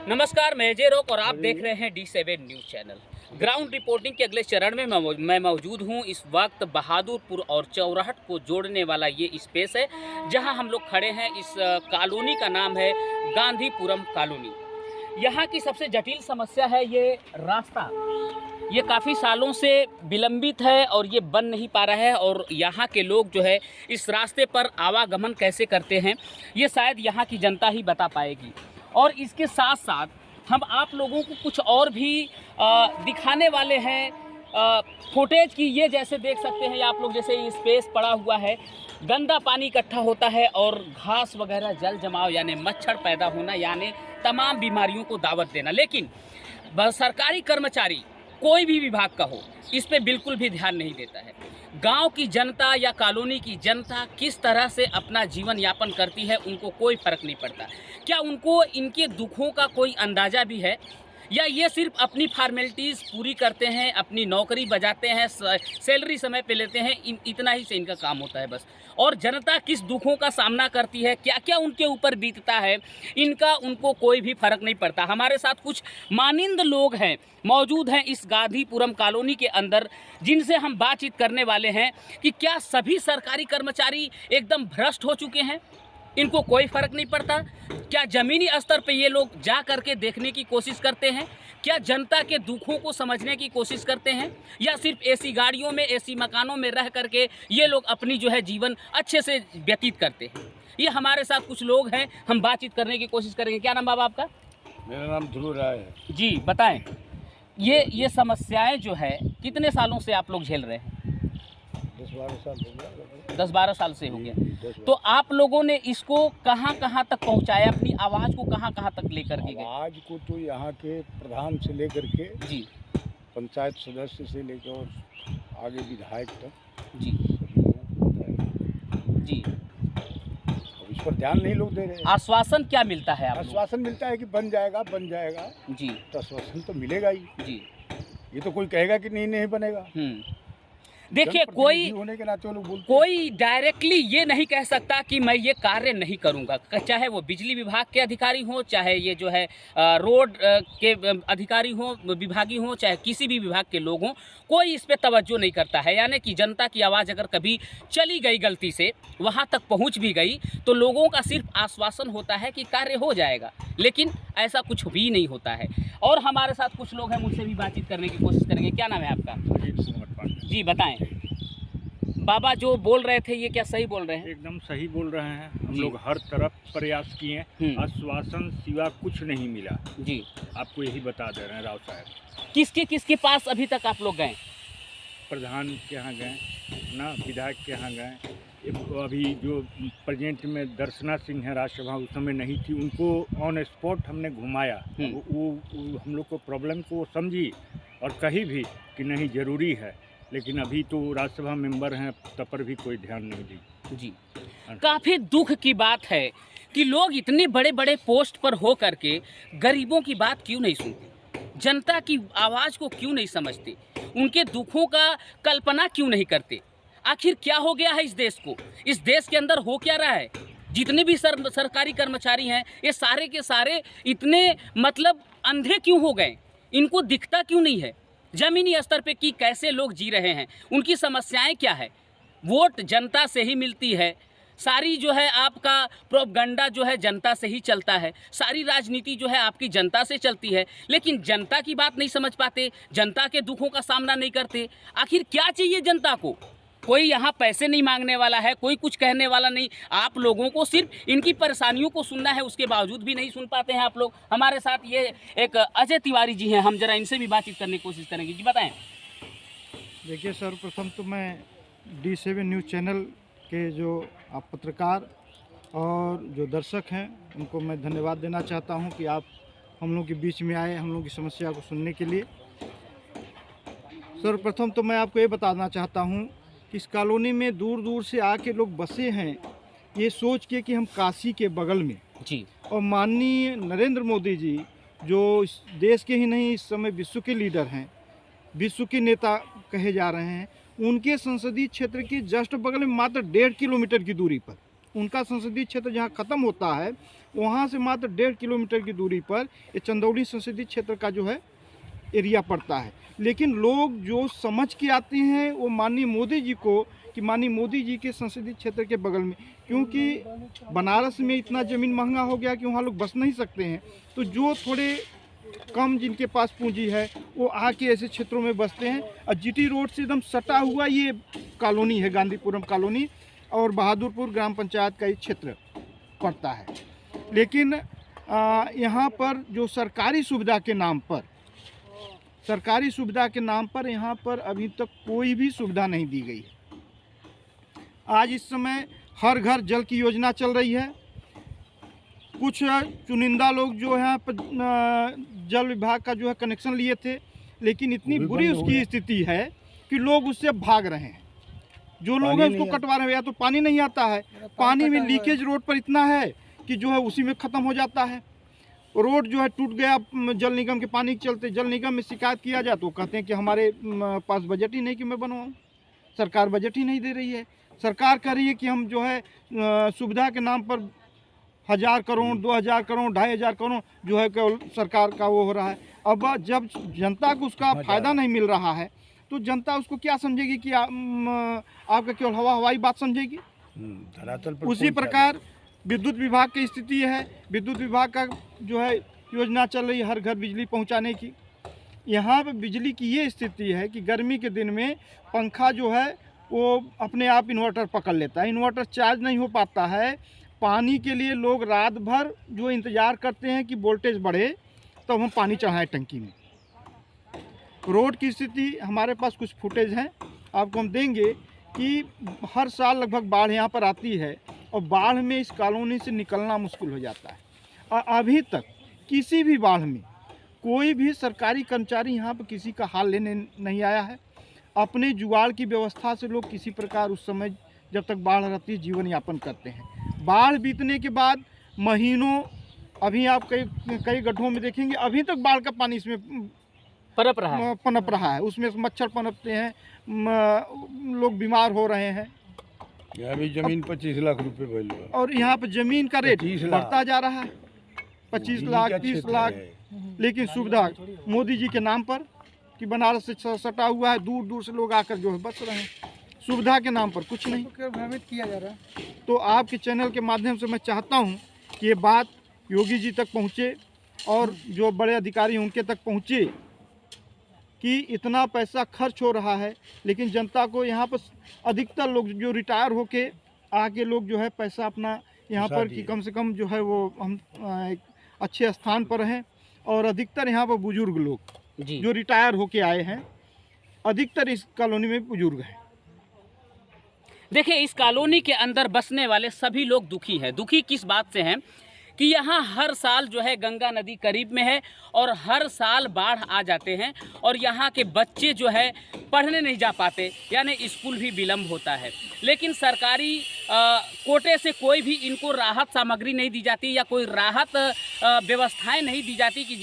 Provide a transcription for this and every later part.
नमस्कार, मैं अजय रोक और आप देख रहे हैं D7 news channel. Ground reporting के अगले चरण में मैं मौजूद हूं। इस वक्त बहादुरपुर और चौराहट को जोड़ने वाला ये स्पेस है जहां हम लोग खड़े हैं। इस कॉलोनी का नाम है गांधीपुरम कॉलोनी। यहां की सबसे जटिल समस्या है ये रास्ता। ये काफ़ी सालों से विलंबित है और ये बन नहीं पा रहा है। और यहाँ के लोग जो है इस रास्ते पर आवागमन कैसे करते हैं ये शायद यहाँ की जनता ही बता पाएगी। और इसके साथ साथ हम आप लोगों को कुछ और भी दिखाने वाले हैं फुटेज की। ये जैसे देख सकते हैं आप लोग, जैसे ये स्पेस पड़ा हुआ है, गंदा पानी इकट्ठा होता है और घास वगैरह जल जमाव यानी मच्छर पैदा होना यानी तमाम बीमारियों को दावत देना। लेकिन सरकारी कर्मचारी कोई भी विभाग का हो इस पे बिल्कुल भी ध्यान नहीं देता है। गांव की जनता या कॉलोनी की जनता किस तरह से अपना जीवन यापन करती है उनको कोई फर्क नहीं पड़ता। क्या उनको इनके दुखों का कोई अंदाज़ा भी है या ये सिर्फ अपनी फॉर्मेलिटीज़ पूरी करते हैं, अपनी नौकरी बजाते हैं, सैलरी समय पे लेते हैं, इतना ही से इनका काम होता है बस। और जनता किस दुखों का सामना करती है, क्या क्या उनके ऊपर बीतता है, इनका उनको कोई भी फर्क नहीं पड़ता। हमारे साथ कुछ मानिंद लोग हैं, मौजूद हैं इस गांधीपुरम कॉलोनी के अंदर, जिनसे हम बातचीत करने वाले हैं कि क्या सभी सरकारी कर्मचारी एकदम भ्रष्ट हो चुके हैं, इनको कोई फ़र्क नहीं पड़ता। क्या ज़मीनी स्तर पे ये लोग जा करके देखने की कोशिश करते हैं, क्या जनता के दुखों को समझने की कोशिश करते हैं, या सिर्फ एसी गाड़ियों में, एसी मकानों में रह करके ये लोग अपनी जो है जीवन अच्छे से व्यतीत करते हैं। ये हमारे साथ कुछ लोग हैं, हम बातचीत करने की कोशिश करेंगे। क्या नाम बाबा आपका? मेरा नाम ध्रुव राय है जी बताएं, ये समस्याएं जो है कितने सालों से आप लोग झेल रहे हैं? 10-12 साल हो गया। 10-12 साल से हो गया। तो आप लोगों ने इसको कहाँ कहाँ तक पहुँचाया, अपनी आवाज़ को कहाँ कहाँ तक लेकर के गए? आवाज को तो यहाँ के प्रधान से लेकर के जी पंचायत सदस्य से लेकर और आगे विधायक तक जी सभी लोगों को बताया। जी। अब इस पर ध्यान नहीं लोग दे रहे हैं। आश्वासन क्या मिलता है आप लोगों आश्वासन मिलता है कि बन जाएगा को? जी तो आश्वासन तो मिलेगा ही। जी। ये तो कोई कहेगा कि नहीं बनेगा। देखिए, जनप्रतिनिधि होने के नाते वो लोग बोलते हैं। कोई डायरेक्टली ये नहीं कह सकता कि मैं ये कार्य नहीं करूंगा, चाहे वो बिजली विभाग के अधिकारी हों, चाहे ये जो है रोड के अधिकारी हों, विभागी हों, चाहे किसी भी विभाग के लोग हों, कोई इस पे तवज्जो नहीं करता है। यानी कि जनता की आवाज़ अगर कभी चली गई गलती से, वहाँ तक पहुँच भी गई, तो लोगों का सिर्फ आश्वासन होता है कि कार्य हो जाएगा, लेकिन ऐसा कुछ भी नहीं होता है। और हमारे साथ कुछ लोग हैं, मुझसे भी बातचीत करने की कोशिश करेंगे। क्या नाम है आपका? जी बताएं। बाबा जो बोल रहे थे ये क्या सही बोल रहे हैं? एकदम सही बोल रहे हैं। हम लोग हर तरफ प्रयास किए, आश्वासन सिवा कुछ नहीं मिला। जी आपको यही बता दे रहे हैं राव साहब। किसके पास अभी तक आप लोग गए? प्रधान के यहाँ गए ना, विधायक के यहाँ गए। अभी जो प्रेजेंट में दर्शना सिंह है, राज्यसभा उस समय नहीं थी, उनको ऑन स्पॉट हमने घुमाया। वो हम लोग को प्रॉब्लम को समझी और कही भी कि नहीं ज़रूरी है, लेकिन अभी तो राज्यसभा मेंबर हैं, तब पर भी कोई ध्यान नहीं दी। जी, काफ़ी दुख की बात है कि लोग इतने बड़े बड़े पोस्ट पर हो करके गरीबों की बात क्यों नहीं सुनते, जनता की आवाज़ को क्यों नहीं समझते, उनके दुखों का कल्पना क्यों नहीं करते। आखिर क्या हो गया है इस देश को? इस देश के अंदर हो क्या रहा है? जितने भी सरकारी कर्मचारी हैं ये सारे के सारे इतने मतलब अंधे क्यों हो गए? इनको दिखता क्यों नहीं है ज़मीनी स्तर पे कि कैसे लोग जी रहे हैं, उनकी समस्याएं क्या है? वोट जनता से ही मिलती है, सारी जो है आपका प्रोपगंडा जो है जनता से ही चलता है, सारी राजनीति जो है आपकी जनता से चलती है, लेकिन जनता की बात नहीं समझ पाते, जनता के दुखों का सामना नहीं करते। आखिर क्या चाहिए जनता को? कोई यहाँ पैसे नहीं मांगने वाला है, कोई कुछ कहने वाला नहीं। आप लोगों को सिर्फ इनकी परेशानियों को सुनना है, उसके बावजूद भी नहीं सुन पाते हैं आप लोग। हमारे साथ ये एक अजय तिवारी जी हैं, हम जरा इनसे भी बातचीत करने की कोशिश करेंगे। जी बताएं। देखिए, सर्वप्रथम तो मैं D7 न्यूज़ चैनल के जो आप पत्रकार और जो दर्शक हैं उनको मैं धन्यवाद देना चाहता हूं कि आप हम लोग के बीच में आए, हम लोग की समस्या को सुनने के लिए। सर्वप्रथम तो मैं आपको ये बताना चाहता हूं कि इस कॉलोनी में दूर दूर से आके लोग बसे हैं, ये सोच के कि हम काशी के बगल में जी। और माननीय नरेंद्र मोदी जी जो इस देश के ही नहीं, इस समय विश्व के लीडर हैं, विश्व के नेता कहे जा रहे हैं, उनके संसदीय क्षेत्र के जस्ट बगल में मात्र 1.5 किलोमीटर की दूरी पर उनका संसदीय क्षेत्र जहां ख़त्म होता है वहाँ से मात्र 1.5 किलोमीटर की दूरी पर ये चंदौली संसदीय क्षेत्र का जो है एरिया पड़ता है। लेकिन लोग जो समझ के आते हैं वो माननीय मोदी जी को, कि माननीय मोदी जी के संसदीय क्षेत्र के बगल में, क्योंकि बनारस में इतना ज़मीन महंगा हो गया कि वहाँ लोग बस नहीं सकते हैं, तो जो थोड़े कम जिनके पास पूंजी है वो आके ऐसे क्षेत्रों में बसते हैं। और जीटी रोड से एकदम सटा हुआ ये कॉलोनी है, गांधीपुरम कॉलोनी, और बहादुरपुर ग्राम पंचायत का ये क्षेत्र पड़ता है। लेकिन यहाँ पर जो सरकारी सुविधा के नाम पर यहाँ पर अभी तक कोई भी सुविधा नहीं दी गई है। आज इस समय हर घर जल की योजना चल रही है। कुछ चुनिंदा लोग जो है जल विभाग का जो है कनेक्शन लिए थे, लेकिन इतनी बुरी उसकी स्थिति है कि लोग उससे भाग रहे हैं। जो लोग हैं उसको कटवा रहे हैं, या तो पानी नहीं आता है, पानी में लीकेज रोड पर इतना है कि जो है उसी में ख़त्म हो जाता है। रोड जो है टूट गया जल निगम के पानी के चलते। जल निगम में शिकायत किया जाए तो कहते हैं कि हमारे पास बजट ही नहीं कि मैं बनवाऊँ, सरकार बजट ही नहीं दे रही है। सरकार कह रही है कि हम जो है सुविधा के नाम पर 1000 करोड़ 2000 करोड़ 2500 करोड़ जो है केवल सरकार का वो हो रहा है। अब जब जनता को उसका फ़ायदा नहीं मिल रहा है तो जनता उसको क्या समझेगी कि आपका केवल हवाई बात समझेगी। धरातल पर उसी प्रकार विद्युत विभाग की स्थिति है। विद्युत विभाग का जो है योजना चल रही है हर घर बिजली पहुंचाने की। यहाँ पे बिजली की ये स्थिति है कि गर्मी के दिन में पंखा जो है वो अपने आप इन्वर्टर पकड़ लेता है, इन्वर्टर चार्ज नहीं हो पाता है। पानी के लिए लोग रात भर जो इंतज़ार करते हैं कि वोल्टेज बढ़े तब हम पानी चढ़ाएं टंकी में। रोड की स्थिति हमारे पास कुछ फुटेज हैं, आपको हम देंगे कि हर साल लगभग बाढ़ यहाँ पर आती है और बाढ़ में इस कॉलोनी से निकलना मुश्किल हो जाता है। और अभी तक किसी भी बाढ़ में कोई भी सरकारी कर्मचारी यहाँ पर किसी का हाल लेने नहीं आया है। अपने जुगाड़ की व्यवस्था से लोग किसी प्रकार उस समय जब तक बाढ़ रहती है जीवन यापन करते हैं। बाढ़ बीतने के बाद महीनों, अभी आप कई गड्ढों में देखेंगे अभी तक बाढ़ का पानी इसमें पनप रहा है। उसमें मच्छर पनपते हैं, लोग बीमार हो रहे हैं। यहाँ भी जमीन 25 लाख रुपए भइल बा। और यहाँ पर जमीन का रेट बढ़ता जा रहा है, 25 लाख 30 लाख। लेकिन सुविधा मोदी जी के नाम पर कि बनारस से सटा हुआ है, दूर दूर से लोग आकर जो है बस रहे हैं। सुविधा के नाम पर कुछ नहीं भ्रमित किया जा रहा है। तो आपके चैनल के माध्यम से मैं चाहता हूँ कि ये बात योगी जी तक पहुँचे और जो बड़े अधिकारी उनके तक पहुँचे कि इतना पैसा खर्च हो रहा है, लेकिन जनता को यहाँ पर अधिकतर लोग जो रिटायर होके आके लोग जो है पैसा अपना यहाँ पर कि कम से कम जो है वो हम एक अच्छे स्थान पर रहें। और अधिकतर यहाँ पर बुजुर्ग लोग जो रिटायर होके आए हैं, अधिकतर इस कॉलोनी में बुजुर्ग हैं। देखिए, इस कॉलोनी के अंदर बसने वाले सभी लोग दुखी हैं। दुखी किस बात से हैं कि यहाँ हर साल जो है गंगा नदी करीब में है और हर साल बाढ़ आ जाते हैं और यहाँ के बच्चे जो है पढ़ने नहीं जा पाते, यानी स्कूल भी विलम्ब होता है। लेकिन सरकारी कोटे से कोई भी इनको राहत सामग्री नहीं दी जाती या कोई राहत व्यवस्थाएं नहीं दी जाती कि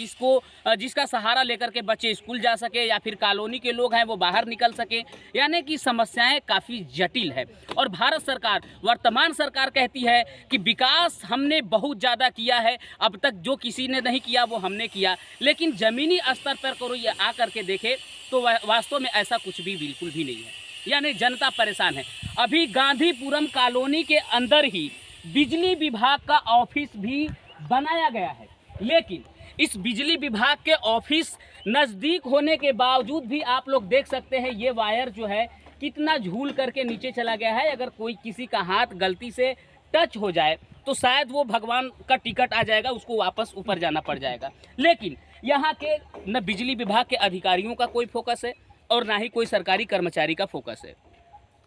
जिसका सहारा लेकर के बच्चे स्कूल जा सके या फिर कॉलोनी के लोग हैं वो बाहर निकल सके। यानी कि समस्याएं काफ़ी जटिल है। और भारत सरकार, वर्तमान सरकार कहती है कि विकास हमने बहुत ज़्यादा किया है, अब तक जो किसी ने नहीं किया वो हमने किया। लेकिन ज़मीनी स्तर पर कोई आकर के देखे तो वास्तव में ऐसा कुछ भी बिल्कुल भी नहीं है। यानी जनता परेशान है। अभी गांधीपुरम कॉलोनी के अंदर ही बिजली विभाग का ऑफिस भी बनाया गया है, लेकिन इस बिजली विभाग के ऑफिस नज़दीक होने के बावजूद भी आप लोग देख सकते हैं ये वायर जो है कितना झूल करके नीचे चला गया है। अगर कोई किसी का हाथ गलती से टच हो जाए तो शायद वो भगवान का टिकट आ जाएगा, उसको वापस ऊपर जाना पड़ जाएगा। लेकिन यहाँ के न बिजली विभाग के अधिकारियों का कोई फोकस है और ना ही कोई सरकारी कर्मचारी का फोकस है।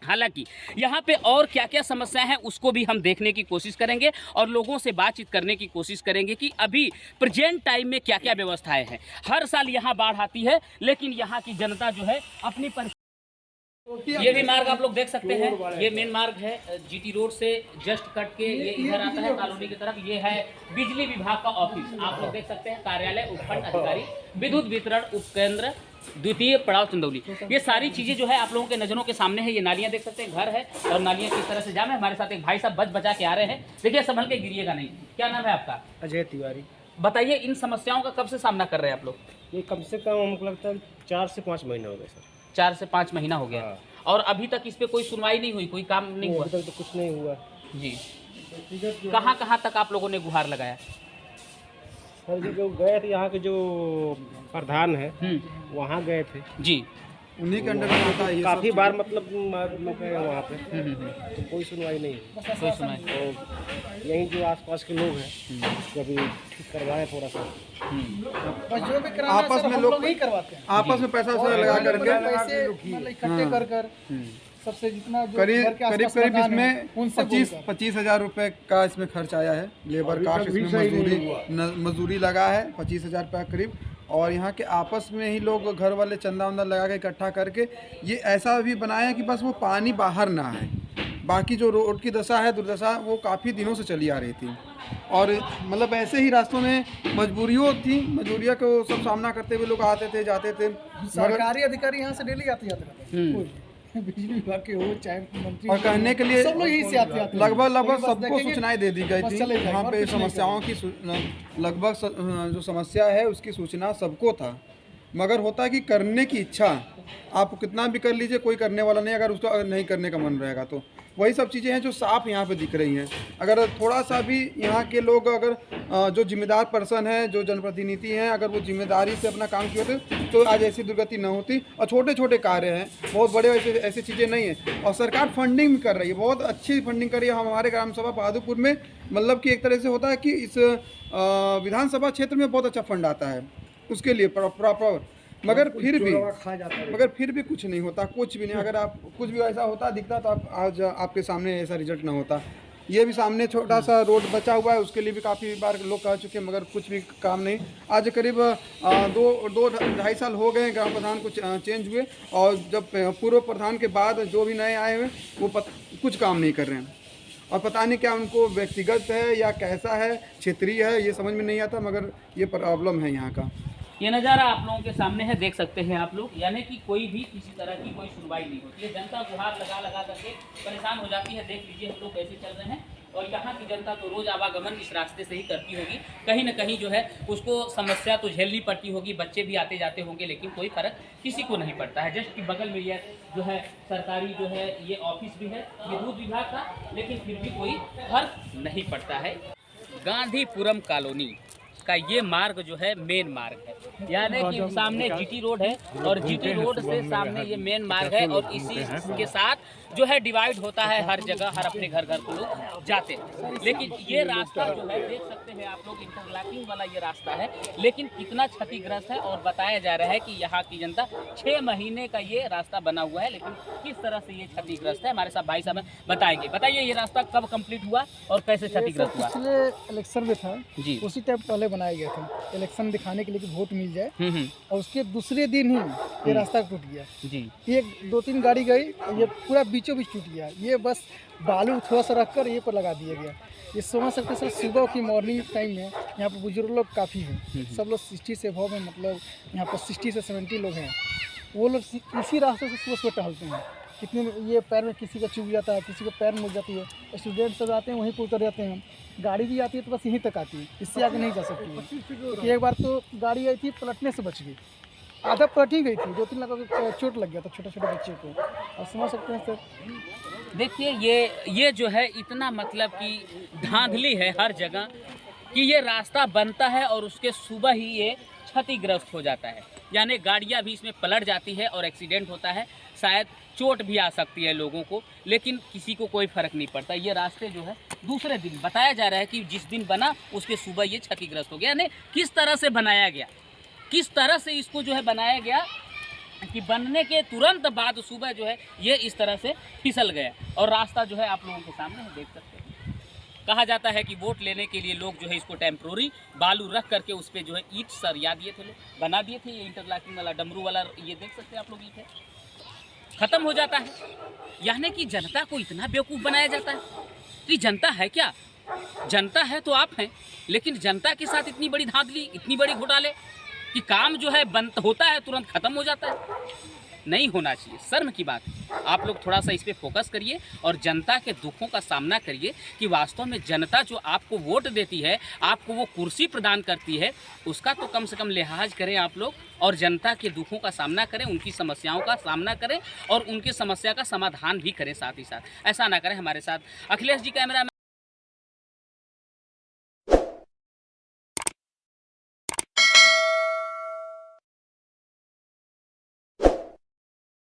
हालांकि यहाँ पे और क्या क्या समस्याएं हैं उसको भी हम देखने की कोशिश करेंगे और लोगों से बातचीत करने की कोशिश करेंगे कि अभी प्रेजेंट टाइम में क्या क्या व्यवस्थाएं हैं। हर साल यहाँ बाढ़ आती है, लेकिन यहाँ की जनता जो है अपनी ये भी मार्ग आप लोग देख सकते हैं, ये मेन मार्ग है। जीटी रोड से जस्ट कट के ये इधर आता है कॉलोनी की तरफ। ये है बिजली विभाग का ऑफिस, आप लोग देख सकते हैं। कार्यालय, उपखंड अधिकारी, विद्युत वितरण उपकेंद्र, द्वितीय पड़ाव चंदौली। ये सारी चीज़ें जो है आप लोगों के नज़रों के सामने है। ये नालियाँ देख सकते हैं, घर है और नालियाँ किस तरह से जाम है। हमारे साथ एक भाई साहब बचा के आ रहे हैं। देखिए संभल के गिरिएगा नहीं। क्या नाम है आपका? अजय तिवारी। बताइए इन समस्याओं का कब से सामना कर रहे हैं आप लोग? ये कम से कम हमको लगता है 4 से 5 महीने हो गए सर। 4 से 5 महीना हो गया। हाँ। और अभी तक इस पे कोई सुनवाई नहीं हुई, कोई काम नहीं हुआ? अभी तक तो कुछ नहीं हुआ जी। कहाँ तक आप लोगों ने गुहार लगाया? सर जी। जो गए थे यहाँ के जो प्रधान है वहाँ गए थे जी। उन्हीं के अंडर में आता है ये काफ़ी बार, मतलब लोग गए वहाँ पे तो कोई सुनवाई नहीं हुई। कोई सुनवाई। तो यहीं जो आसपास के लोग हैं जो अभी ठीक करवाए थोड़ा सा। आपस में लोग नहीं करवाते हैं, आपस में पैसा लगा करके पैसे इकट्ठे कर सबसे जितना जो करीब इसमें 25,000 रुपये का इसमें खर्च आया है। लेबर कास्ट इसमें मजदूरी लगा है 25,000 रुपये करीब। और यहाँ के आपस में ही लोग घर वाले चंदा वंदा लगा के इकट्ठा करके ये ऐसा भी बनाया है कि बस वो पानी बाहर ना आए। बाकी जो रोड की दशा है, दुर्दशा, वो काफ़ी दिनों से चली आ रही थी। और मतलब ऐसे ही रास्तों में मजबूरियों को सब सामना करते हुए लोग आते थे, जाते थे। सरकारी अधिकारी यहाँ से डेली आते जाते रहते हैं, बिजली विभाग के हो चाहे मंत्री, और कहने के लिए सब लोग यहीं से आते हैं। लगभग सबको सूचनाएं दे दी गई थी। यहाँ पे समस्याओं की लगभग जो समस्या है उसकी सूचना सबको था, मगर होता है कि करने की इच्छा आप कितना भी कर लीजिए, कोई करने वाला नहीं अगर उसका नहीं करने का मन रहेगा। तो वही सब चीज़ें हैं जो साफ यहाँ पे दिख रही हैं। अगर थोड़ा सा भी यहाँ के लोग, अगर जो जिम्मेदार पर्सन है, जो जनप्रतिनिधि हैं, अगर वो जिम्मेदारी से अपना काम किए होते तो आज ऐसी दुर्गति न होती। और छोटे छोटे कार्य हैं, बहुत बड़े ऐसी चीज़ें नहीं हैं। और सरकार फंडिंग भी कर रही है, बहुत अच्छी फंडिंग कर रही है। हमारे ग्राम सभा बहादुरपुर में मतलब कि एक तरह से होता है कि इस विधानसभा क्षेत्र में बहुत अच्छा फंड आता है उसके लिए प्रॉपर, मगर फिर भी कुछ नहीं होता, कुछ भी नहीं। अगर आप कुछ भी ऐसा होता दिखता तो आप आज आपके सामने ऐसा रिजल्ट ना होता। ये भी सामने छोटा सा रोड बचा हुआ है, उसके लिए भी काफ़ी बार लोग कह चुके हैं, मगर कुछ भी काम नहीं। आज करीब 2-2.5 साल हो गए ग्राम प्रधान को चेंज हुए, और जब पूर्व प्रधान के बाद जो भी नए आए हुए वो कुछ काम नहीं कर रहे हैं। और पता नहीं क्या उनको व्यक्तिगत है या कैसा है, क्षेत्रीय है, ये समझ में नहीं आता, मगर ये प्रॉब्लम है यहाँ का। ये नज़ारा आप लोगों के सामने है, देख सकते हैं आप लोग। यानी कि कोई भी किसी तरह की कोई सुनवाई नहीं होती है। जनता गुहार लगा करके परेशान हो जाती है। देख लीजिए हम लोग कैसे चल रहे हैं। और यहाँ की जनता तो रोज़ आवागमन इस रास्ते से ही करती होगी। कहीं ना कहीं जो है उसको समस्या तो झेलनी पड़ती होगी, बच्चे भी आते जाते होंगे, लेकिन कोई फ़र्क किसी को नहीं पड़ता है। जस्ट कि बगल में ये जो है सरकारी जो है ये ऑफिस भी है विद्युत विभाग का, लेकिन फिर भी कोई फर्क नहीं पड़ता है। गांधीपुरम कॉलोनी का ये मार्ग जो है मेन मार्ग है, यानी कि सामने जीटी रोड है और जीटी रोड से सामने ये मेन मार्ग है। और इसी के साथ जो है डिवाइड होता है हर जगह, हर अपने घर को लोग जाते हैं। लेकिन ये रास्ता जो है देख सकते हैं आप लोग, इंटरलॉकिंग वाला ये रास्ता है, लेकिन कितना क्षतिग्रस्त है। और बताया जा रहा है कि यहाँ की जनता 6 महीने का ये रास्ता बना हुआ है, लेकिन किस तरह से ये क्षतिग्रस्त है हमारे साथ भाई साहब बताएंगे। बताइए ये रास्ता कब कंप्लीट हुआ और कैसे क्षतिग्रस्त हुआ? पिछले इलेक्शन में था जी, उसी टाइम पहले बनाया गया था, इलेक्शन दिखाने के लिए कि वोट मिल जाए, और उसके दूसरे दिन ही ये रास्ता टूट गया जी। 1-2-3 गाड़ी गई, ये पूरा बीचों बीच टूट गया। ये बस बालू थोड़ा सा रख कर ये पर लगा दिया गया। ये समझ सकते सर, सुबह की मॉर्निंग टाइम में यहाँ पर बुजुर्ग लोग काफ़ी हैं, सब लोग 60 से अबव में, मतलब यहाँ पर 60 से 70 लोग हैं। वो लोग इसी रास्ते से सुबह सुबह टहलते हैं। कितने ये पैर में किसी का चुभ जाता है, किसी को पैर मुड़ जाती है। स्टूडेंट सब आते हैं वहीं पर उतर जाते हैं। गाड़ी भी आती है तो बस यहीं तक आती है, इससे आगे नहीं जा सकती है। तो एक बार तो गाड़ी आई थी, पलटने से बच गई, आधा पलट ही गई थी। 2-3 लाख का चोट लग गया था छोटे छोटे बच्चे को। और समझ सकते हैं सर, देखिए ये जो है इतना मतलब कि धांधली है हर जगह कि ये रास्ता बनता है और उसके सुबह ही ये क्षतिग्रस्त हो जाता है। यानी गाड़ियाँ भी इसमें पलट जाती है और एक्सीडेंट होता है, शायद चोट भी आ सकती है लोगों को, लेकिन किसी को कोई फ़र्क नहीं पड़ता। ये रास्ते जो है दूसरे दिन बताया जा रहा है कि जिस दिन बना उसके सुबह ये क्षतिग्रस्त हो गया। यानी किस तरह से बनाया गया, किस तरह से इसको जो है बनाया गया कि बनने के तुरंत बाद सुबह जो है ये इस तरह से फिसल गया। और रास्ता जो है आप लोगों के सामने है, देख सकते हैं। कहा जाता है कि वोट लेने के लिए लोग जो है इसको टेम्प्रोरी बालू रख करके उस पर जो है ईंट सरिया दिए थे, लोग बना दिए थे। ये इंटरलॉकिंग वाला डमरू वाला ये देख सकते हैं आप लोग, ईंट है, ख़त्म हो जाता है। यानी कि जनता को इतना बेवकूफ़ बनाया जाता है। तो जनता है क्या? जनता है तो आप हैं, लेकिन जनता के साथ इतनी बड़ी धांधली, इतनी बड़ी घोटाले, कि काम जो है बंद होता है तुरंत ख़त्म हो जाता है? नहीं होना चाहिए, शर्म की बात है। आप लोग थोड़ा सा इस पे फोकस करिए और जनता के दुखों का सामना करिए कि वास्तव में जनता जो आपको वोट देती है, आपको वो कुर्सी प्रदान करती है, उसका तो कम से कम लिहाज करें आप लोग और जनता के दुखों का सामना करें, उनकी समस्याओं का सामना करें और उनकी समस्या का समाधान भी करें साथ ही साथ। ऐसा ना करें। हमारे साथ अखिलेश जी कैमरा